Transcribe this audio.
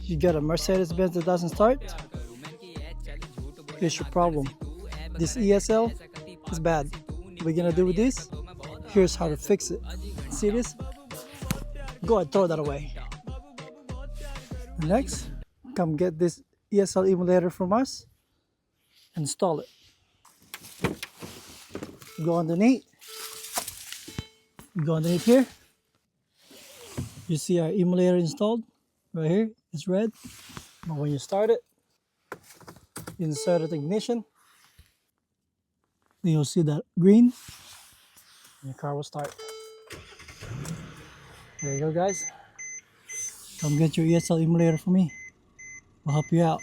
You got a Mercedes-Benz that doesn't start? Here's your problem. This ESL is bad. What we're gonna do with this? Here's how to fix it. See this? Go ahead, throw that away. Next, come get this ESL emulator from us. Install it. Go underneath. Go underneath here. You see our emulator installed right here. It's red. But when you start it, insert the ignition. Then you'll see that green. And your car will start. There you go, guys. Come get your ESL emulator for me. I'll help you out.